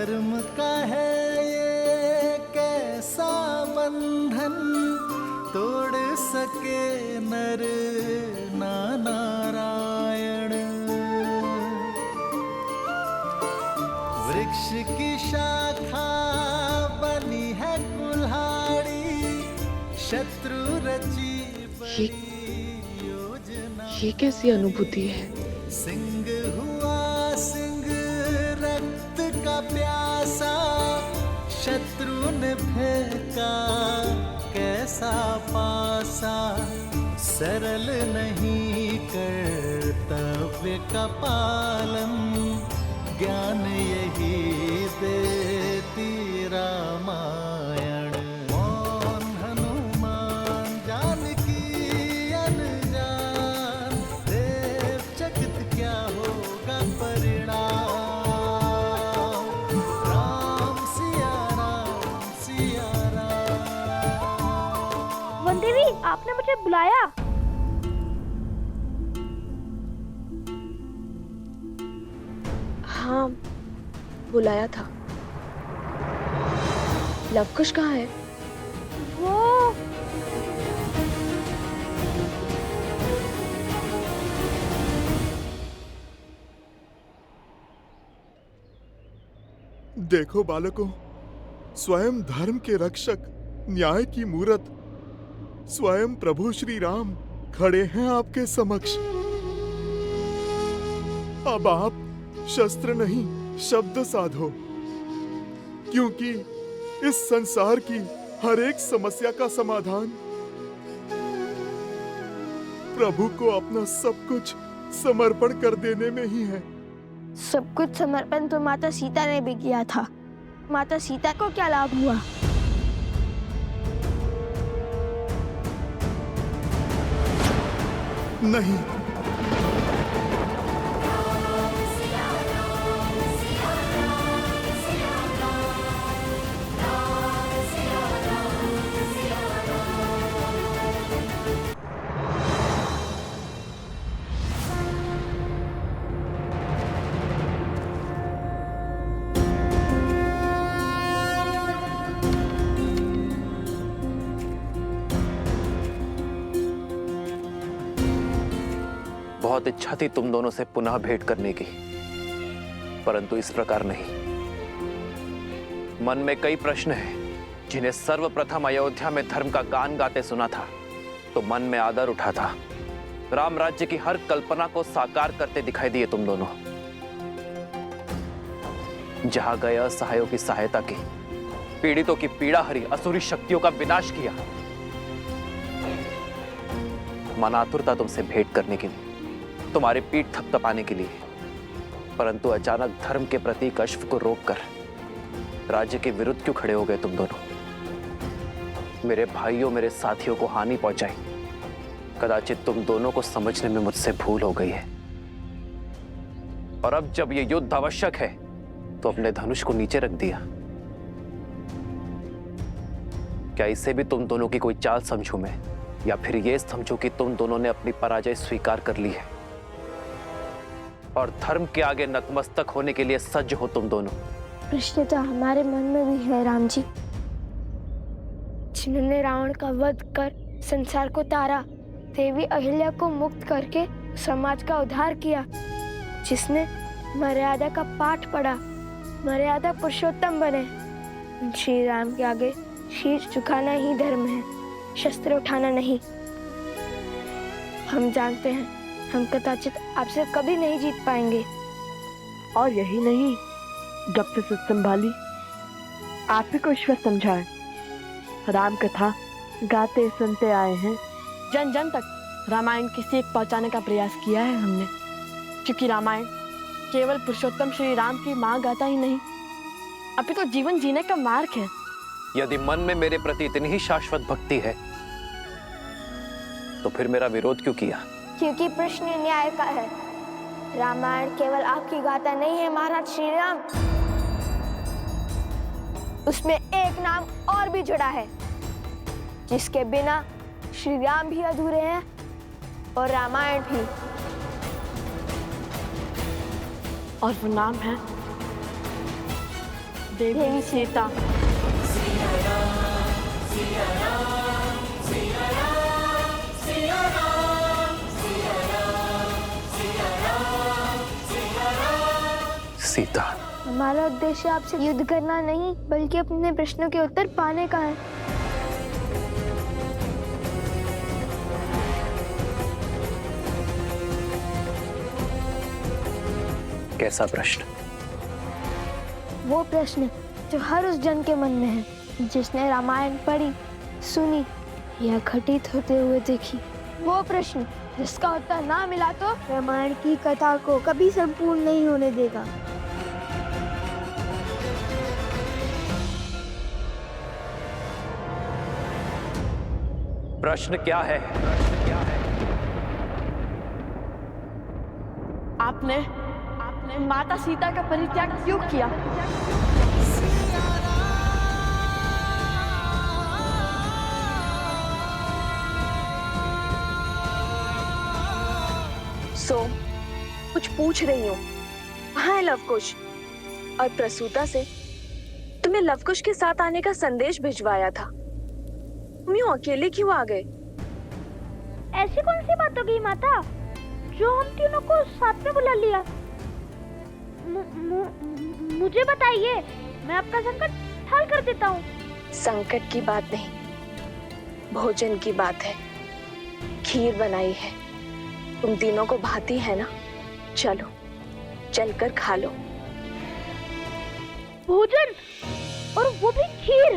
धर्म का है ये कैसा बंधन, तोड़ सके नर ना नारायण। वृक्ष की शाखा बनी है कुल्हाड़ी, शत्रु रची बड़ी योजना। ये कैसी अनुभूति है? सिंह हुआ सिंह रक्त का प्यासा, शत्रु ने फेंका कैसा पासा। सरल नहीं कर्तव्य का पालन, ज्ञान यही देती रामायण। मौन हनुमान जानकी अनजान, देव चकित क्या होगा परिणाम। राम सिया राम सिया राम। वनदेवी, आपने मुझे बुलाया? हाँ, बुलाया था। लवकुश कहाँ है? वो देखो बालकों, स्वयं धर्म के रक्षक, न्याय की मूरत, स्वयं प्रभु श्री राम खड़े हैं आपके समक्ष। अब आप शस्त्र नहीं शब्द साधो, क्योंकि इस संसार की हर एक समस्या का समाधान प्रभु को अपना सब कुछ समर्पण कर देने में ही है। सब कुछ समर्पण तो माता सीता ने भी किया था। माता सीता को क्या लाभ हुआ? नहीं, बहुत इच्छा थी तुम दोनों से पुनः भेंट करने की, परंतु इस प्रकार नहीं। मन में कई प्रश्न हैं जिन्हें सर्वप्रथम अयोध्या में धर्म का गान गाते सुना था तो मन में आदर उठा था। राम राज्य की हर कल्पना को साकार करते दिखाई दिए तुम दोनों। जहां गए असहायों की सहायता की, पीड़ितों की पीड़ा हरी, असुरी शक्तियों का विनाश किया। मन आतुर था तुमसे भेंट करने के लिए, तुम्हारी पीठ थपथपाने के लिए, परंतु अचानक धर्म के प्रतीक अश्व को रोककर राज्य के विरुद्ध क्यों खड़े हो गए तुम दोनों? मेरे भाइयों, मेरे साथियों को हानि पहुंचाई। कदाचित तुम दोनों को समझने में मुझसे भूल हो गई है। और अब जब यह युद्ध आवश्यक है तो अपने धनुष को नीचे रख दिया। क्या इसे भी तुम दोनों की कोई चाल समझूं मैं, या फिर ये समझो कि तुम दोनों ने अपनी पराजय स्वीकार कर ली है और धर्म के आगे नतमस्तक होने के लिए सज्ज हो तुम दोनों? प्रश्न तो हमारे मन में भी है राम जी। जिन्होंने रावण का वध कर संसार को तारा, देवी अहिल्या को मुक्त करके समाज का उद्धार किया, जिसने मर्यादा का पाठ पढ़ा, मर्यादा पुरुषोत्तम बने, श्री राम के आगे शीश झुकाना ही धर्म है, शस्त्र उठाना नहीं। हम जानते हैं हम कदाचित आपसे कभी नहीं जीत पाएंगे। और यही नहीं, जब से सुध संभाली आप ही को ईश्वर समझाए, राम कथा गाते सुनते आए हैं। जन जन तक रामायण की सीख पहुंचाने का प्रयास किया है हमने, क्योंकि रामायण केवल पुरुषोत्तम श्री राम की माँ गाथा ही नहीं, अभी तो जीवन जीने का मार्ग है। यदि मन में मेरे प्रति इतनी ही शाश्वत भक्ति है तो फिर मेरा विरोध क्यों किया? क्योंकि प्रश्न न्याय का है। रामायण केवल आपकी गाथा नहीं है महाराज श्री राम, उसमें एक नाम और भी जुड़ा है, जिसके बिना श्री राम भी अधूरे हैं और रामायण भी। और वो नाम है देवी सीता। सीता, हमारा उद्देश्य आपसे युद्ध करना नहीं बल्कि अपने प्रश्नों के उत्तर पाने का है। कैसा प्रश्न? वो प्रश्न जो हर उस जन के मन में है जिसने रामायण पढ़ी, सुनी या घटित होते हुए देखी। वो प्रश्न जिसका उत्तर ना मिला तो रामायण की कथा को कभी संपूर्ण नहीं होने देगा। प्रश्न क्या है? आपने माता सीता का परित्याग क्यों किया? कुछ पूछ रही हूँ। कहाँ है लवकुश? और प्रसूता से तुम्हें लवकुश के साथ आने का संदेश भिजवाया था। तुम यूं अकेले क्यों आ गए? ऐसी कौन सी बात हो गई माता जो हम तीनों को साथ में बुला लिया? मुझे बताइए, मैं आपका संकट हल कर देता हूँ। संकट की बात नहीं, भोजन की बात है। खीर बनाई है, तुम तीनों को भाती है ना? चलो, चलकर खा लो। भोजन? और वो भी खीर?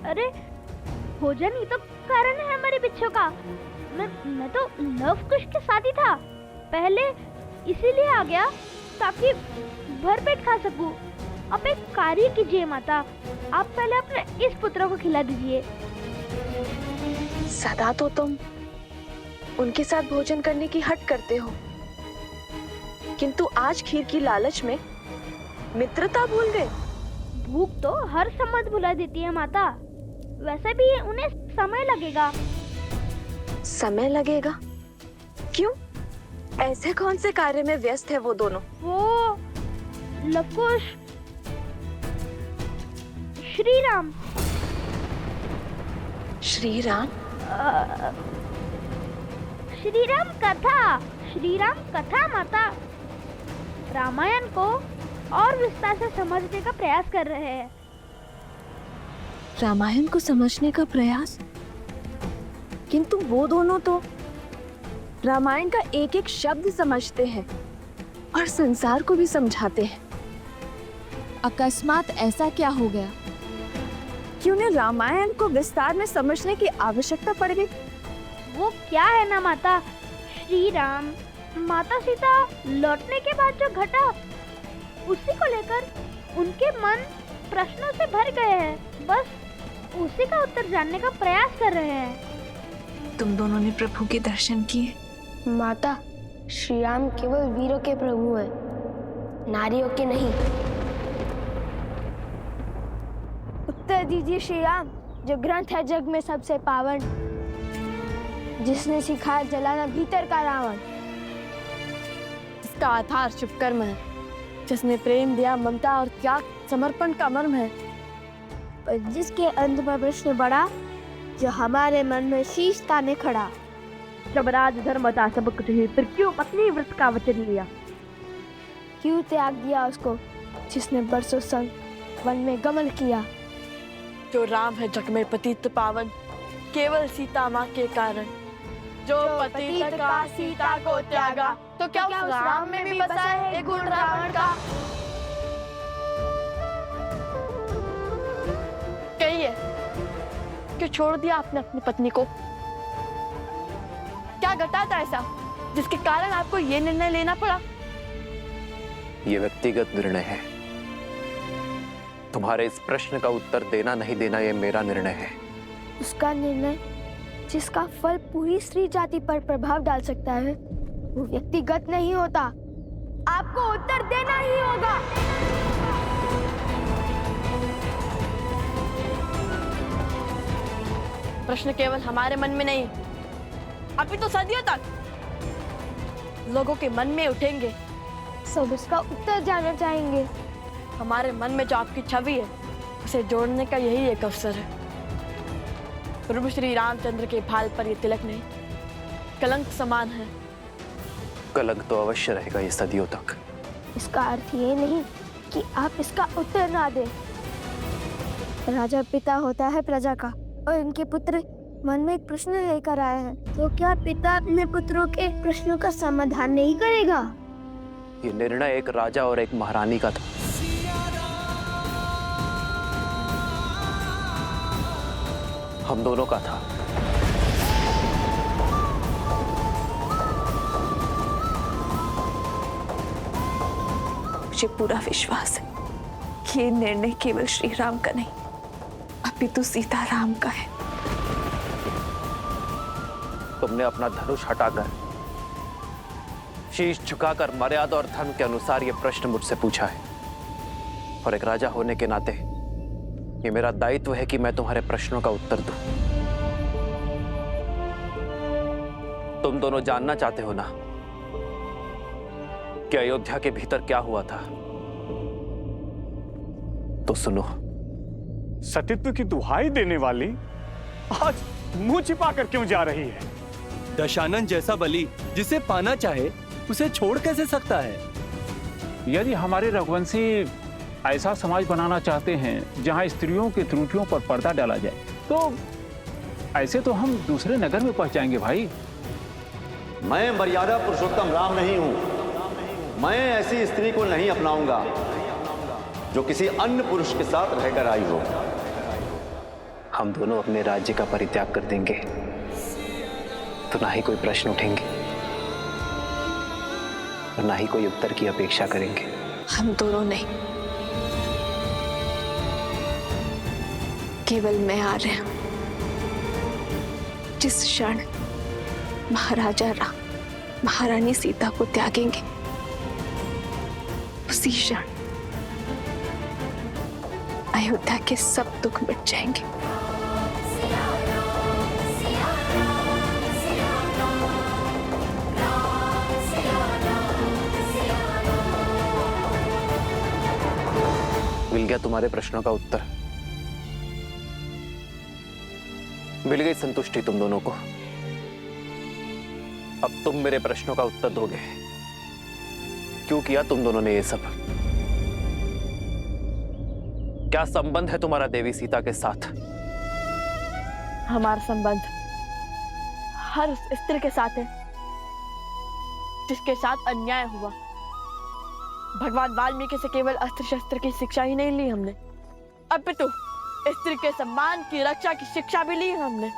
अरे भोजन ही तो कारण है हमारे बिच्छू का। मैं तो लवकुश के साथ ही था। पहले इसीलिए आ गया ताकि भरपेट खा सकूं। आप एक कार्य कीजिए माता, आप पहले अपने इस पुत्र को खिला दीजिए। सदा तो तुम उनके साथ भोजन करने की हट करते हो, किंतु आज खीर की लालच में मित्रता भूल गए। भूख तो हर समझ भुला देती है माता। वैसे भी उन्हें समय लगेगा। समय लगेगा? क्यों? ऐसे कौन से कार्य में व्यस्त है वो दोनों? वो लवकुश, श्री राम। श्री राम? श्री राम कथा, श्री राम कथा माता। रामायण को और विस्तार से समझने का प्रयास कर रहे हैं। रामायण को समझने का प्रयास? किंतु वो दोनों तो रामायण का एक एक शब्द समझते हैं और संसार को भी समझाते हैं। अकस्मात ऐसा क्या हो गया कि उन्हें रामायण को विस्तार में समझने की आवश्यकता पड़ गई? वो क्या है ना माता, श्री राम माता सीता लौटने के बाद जो घटा उसी को लेकर उनके मन प्रश्नों से भर गए हैं। बस उसी का उत्तर जानने का प्रयास कर रहे हैं। तुम दोनों ने प्रभु के दर्शन किए? माता, श्री राम केवल वीरों के प्रभु हैं, नारियों के नहीं। उत्तर दीजिए श्री राम, जो ग्रंथ है जग में सबसे पावन, जिसने सिखाया जलाना भीतर का रावण। इसका आधार शुभ कर्म है, जिसने प्रेम दिया, ममता और त्याग समर्पण का मर्म है। पर जिसके अंत में प्रश्न बढ़ा, जो हमारे मन में शीश ताने खड़ा। जब राज धर्म था सब कुछ ही, फिर क्यों पत्नी व्रत का वचन लिया? क्यों त्याग दिया उसको जिसने बरसों संग वन में गमन किया? जो राम है जग में पतित पावन, केवल सीता माँ के कारण। जो पतित का सीता को त्यागा, तो क्या उस राम में भी बसा है एक गुण रावण का? कहिए, क्यों छोड़ दिया आपने अपनी पत्नी को? क्या घटा था ऐसा जिसके कारण आपको ये निर्णय लेना पड़ा? ये व्यक्तिगत निर्णय है। तुम्हारे इस प्रश्न का उत्तर देना नहीं देना ये मेरा निर्णय है। उसका निर्णय जिसका फल पूरी स्त्री जाति पर प्रभाव डाल सकता है, वो व्यक्तिगत नहीं होता। आपको उत्तर देना ही होगा। प्रश्न केवल हमारे मन में नहीं, अभी तो सदियों तक लोगों के मन में उठेंगे। सब इसका उत्तर जानना चाहेंगे। हमारे मन में जो आपकी छवि है उसे जोड़ने का यही एक अवसर है। प्रभु श्री रामचंद्र के भाल पर ये तिलक नहीं, कलंक समान है। कलंक तो अवश्य रहेगा ये सदियों तक। इसका अर्थ ये नहीं कि आप इसका उत्तर ना दें। राजा पिता होता है प्रजा का, और इनके पुत्र मन में एक प्रश्न लेकर आए हैं, तो क्या पिता अपने पुत्रों के प्रश्नों का समाधान नहीं करेगा? ये निर्णय एक राजा और एक महारानी का था। हम दोनों का था। मुझे पूरा विश्वास है कि ये निर्णय केवल श्री राम का नहीं, अपितु सीताराम का है। तुमने अपना धनुष हटाकर, शीश झुकाकर मर्यादा और धर्म के अनुसार ये प्रश्न मुझसे पूछा है, और एक राजा होने के नाते ये मेरा दायित्व है कि मैं तुम्हारे प्रश्नों का उत्तर दूं। तुम दोनों जानना चाहते हो ना कि अयोध्या के भीतर क्या हुआ था? तो सुनो। सतीत्व की दुहाई देने वाली आज मुंह छिपाकर क्यों जा रही है? दशानन जैसा बलि जिसे पाना चाहे उसे छोड़ कैसे सकता है? यदि हमारे रघुवंशी ऐसा समाज बनाना चाहते हैं जहां स्त्रियों की त्रुटियों पर पर्दा डाला जाए, तो ऐसे तो हम दूसरे नगर में पहुंच जाएंगे भाई। मैं मर्यादा पुरुषोत्तम राम नहीं हूं। मैं ऐसी स्त्री को नहीं अपनाऊंगा जो किसी अन्य पुरुष के साथ रहकर आई हो। हम दोनों अपने राज्य का परित्याग कर देंगे तो ना ही कोई प्रश्न उठेंगे और ना ही कोई उत्तर की अपेक्षा करेंगे। हम दोनों नहीं, केवल मैं आ रहे हैं। जिस क्षण महाराजा राम महारानी सीता को त्यागेंगे, उसी क्षण अयोध्या के सब दुख मिट जाएंगे। मिल गया तुम्हारे प्रश्नों का उत्तर। मिल गई संतुष्टि तुम दोनों को। अब तुम मेरे प्रश्नों का उत्तर दोगे। क्यों किया तुम दोनों ने ये सब? क्या संबंध है तुम्हारा देवी सीता के साथ? हमारा संबंध हर उस स्त्री के साथ है जिसके साथ अन्याय हुआ। भगवान वाल्मीकि से केवल अस्त्र शस्त्र की शिक्षा ही नहीं ली हमने, अपितु स्त्री के सम्मान की रक्षा की शिक्षा भी ली हमने।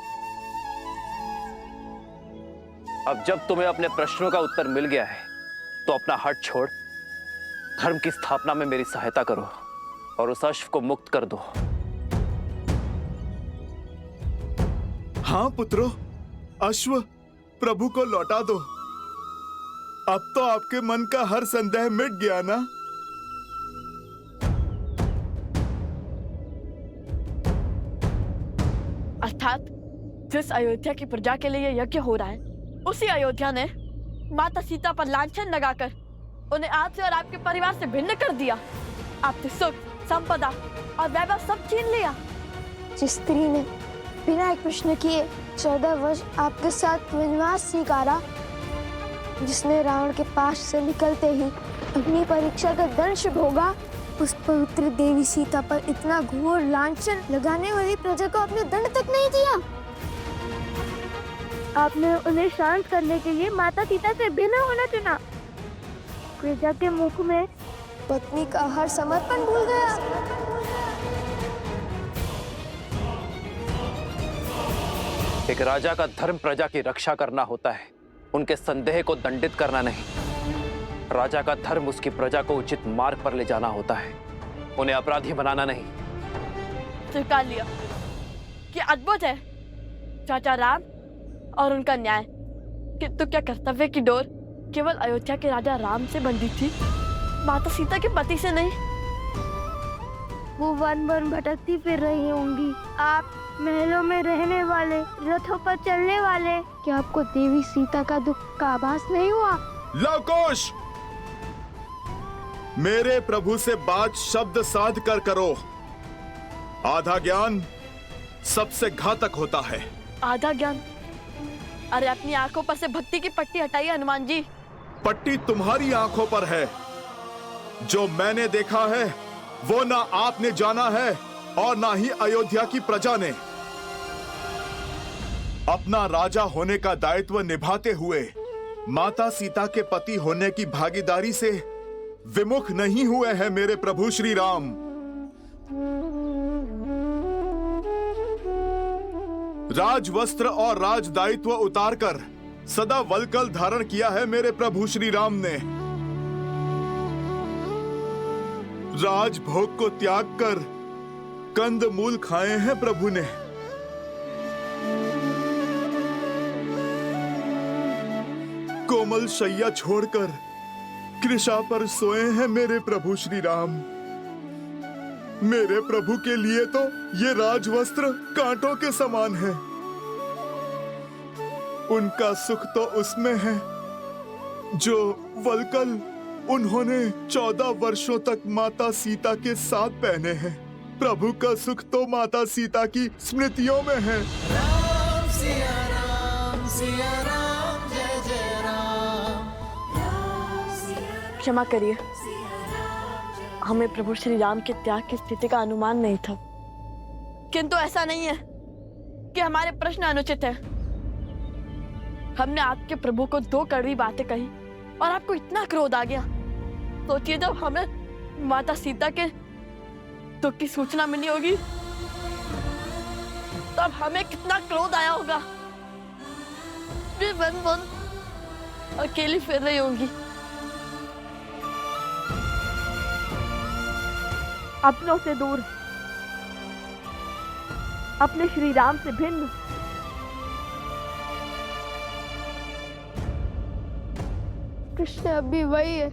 अब जब तुम्हें अपने प्रश्नों का उत्तर मिल गया है तो अपना हट छोड़ धर्म की स्थापना में मेरी सहायता करो और उस अश्व को मुक्त कर दो। हाँ पुत्रों, अश्व प्रभु को लौटा दो। अब तो आपके मन का हर संदेह मिट गया ना? अर्थात जिस अयोध्या की प्रजा के लिए यज्ञ हो रहा है, उसी अयोध्या ने माता सीता पर लांछन लगाकर उन्हें आपसे और आपके परिवार से भिन्न कर दिया। आपसे सुख, संपदा और वैभव सब छीन लिया। जिस स्त्री ने बिना एक प्रश्न किए 14 वर्ष आपके साथ वनवास स्वीकारा, जिसने रावण के पास से निकलते ही अग्नि परीक्षा का दंश भोगा, उस पवित्र देवी सीता पर इतना घोर लांछन लगाने वाली प्रजा को आपने दंड तक नहीं दिया। आपने उन्हें शांत करने के लिए माता सीता से भिन्न होना चुना। प्रजा के मुख में पत्नी का हर समर्पण भूल गया। एक राजा का धर्म प्रजा की रक्षा करना होता है, उनके संदेह को दंडित करना नहीं। राजा का धर्म उसकी प्रजा को उचित मार्ग पर ले जाना होता है, उन्हें अपराधी बनाना नहीं। स्वीकार लिया कि अद्भुत है चाचा राम और उनका न्याय, किंतु क्या कर्तव्य की डोर केवल अयोध्या के राजा राम से बंधी थी, माता सीता के पति से नहीं? वो वन वन भटकती फिर रही होंगी, आप महलों में रहने वाले, रथों पर चलने वाले। क्या आपको देवी सीता का दुख का आभास नहीं हुआ? लवकुश, मेरे प्रभु से बात शब्द साध कर करो। आधा ज्ञान सबसे घातक होता है। आधा ज्ञान? अरे अपनी आंखों पर से भक्ति की पट्टी हटाइए हनुमान जी। पट्टी तुम्हारी आंखों पर है। जो मैंने देखा है वो ना आपने जाना है और ना ही अयोध्या की प्रजा ने। अपना राजा होने का दायित्व निभाते हुए माता सीता के पति होने की भागीदारी से विमुख नहीं हुए हैं मेरे प्रभु श्री राम। राजवस्त्र और राज दायित्व उतारकर सदा वलकल धारण किया है मेरे प्रभु श्री राम ने। राजभोग को त्याग कर कंद मूल खाए हैं प्रभु ने। कोमल शैया छोड़कर कृषा पर सोए हैं मेरे प्रभु श्री राम। मेरे प्रभु के लिए तो ये राजवस्त्र कांटों के समान है। उनका सुख तो उसमें है जो वलकल उन्होंने 14 वर्षों तक माता सीता के साथ पहने हैं। प्रभु का सुख तो माता सीता की स्मृतियों में है। राम सिया राम जय जय राम। क्षमा करिए, हमें प्रभु श्री राम के त्याग की स्थिति का अनुमान नहीं था। किंतु ऐसा नहीं है कि हमारे प्रश्न अनुचित है। हमने आपके प्रभु को 2 कड़वी बातें कही और आपको इतना क्रोध आ गया। सोचिए जब हमें माता सीता के दुख की सूचना मिली होगी तब हमें कितना क्रोध आया होगा। वे वन वन अकेली फिर रही होंगी। अपनों से दूर, अपने श्री राम से भिन्न। कृष्ण अभी वही है,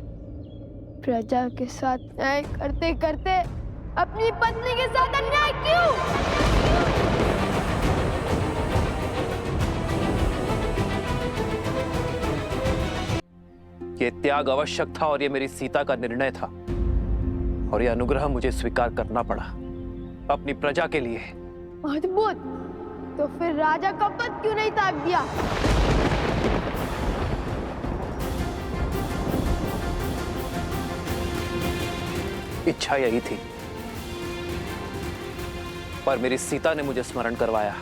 प्रजा के साथ न्याय करते करते अपनी पत्नी के साथ अन्याय क्यों? ये त्याग आवश्यक था और ये मेरी सीता का निर्णय था और ये अनुग्रह मुझे स्वीकार करना पड़ा अपनी प्रजा के लिए। अद्भुत। तो फिर राजा का पद क्यों नहीं त्याग दिया? इच्छा यही थी, पर मेरी सीता ने मुझे स्मरण करवाया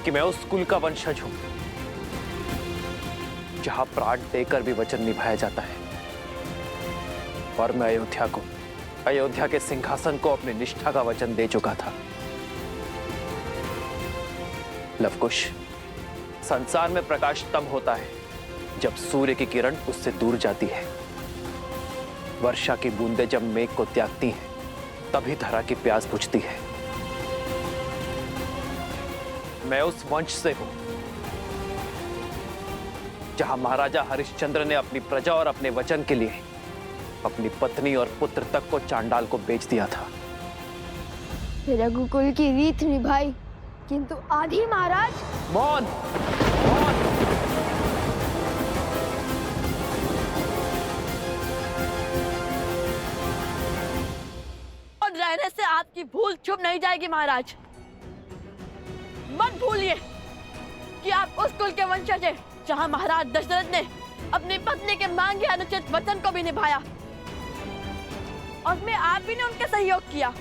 कि मैं उस कुल का वंशज हूं जहां प्राण देकर भी वचन निभाया जाता है। और मैं अयोध्या के सिंहासन को अपनी निष्ठा का वचन दे चुका था। लवकुश, संसार में प्रकाश तब होता है जब सूर्य की किरण उससे दूर जाती है। वर्षा की बूंदें जब मेघ को त्यागती हैं, तभी धरा की प्यास बुझती है। मैं उस वंश से हूं जहां महाराजा हरिश्चंद्र ने अपनी प्रजा और अपने वचन के लिए अपनी पत्नी और पुत्र तक को चांडाल को बेच दिया था। रघुकुल की रीत निभाई, किंतु आधी महाराज। मौन, मौन। और रहने से आपकी भूल चुप नहीं जाएगी महाराज। मत भूलिए कि आप उस कुल के वंशज हैं जहां महाराज दशरथ ने अपनी पत्नी के मांगे अनुचित वचन को भी निभाया और में आप भी ने उनका सहयोग किया,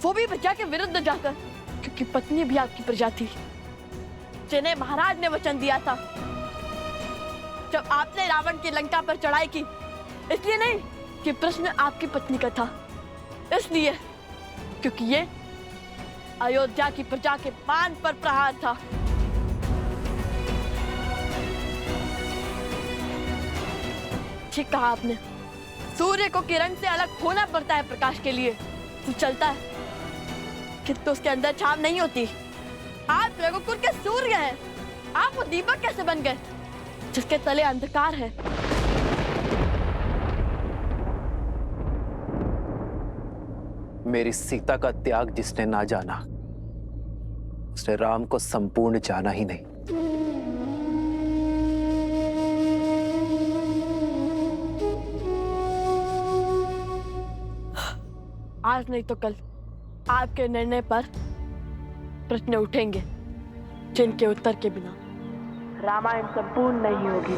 वो भी प्रजा के विरुद्ध जाकर, क्योंकि पत्नी भी आपकी प्रजा थी जिन्हें महाराज ने वचन दिया था। जब आपने रावण की लंका पर चढ़ाई की, इसलिए नहीं कि प्रश्न आपकी पत्नी का था, इसलिए क्योंकि ये अयोध्या की प्रजा के मान पर प्रहार था। ठीक कहा आपने, सूर्य को किरण से अलग होना पड़ता है प्रकाश के लिए। तो चलता है किंतु उसके अंदर छाव नहीं होती। आप रघुकुल के सूर्य हैं, आप वो दीपक कैसे बन गए जिसके तले अंधकार है? मेरी सीता का त्याग जिसने ना जाना, उसने राम को संपूर्ण जाना ही नहीं। आज नहीं तो कल आपके निर्णय पर प्रश्न उठेंगे जिनके उत्तर के बिना रामायण संपूर्ण नहीं होगी।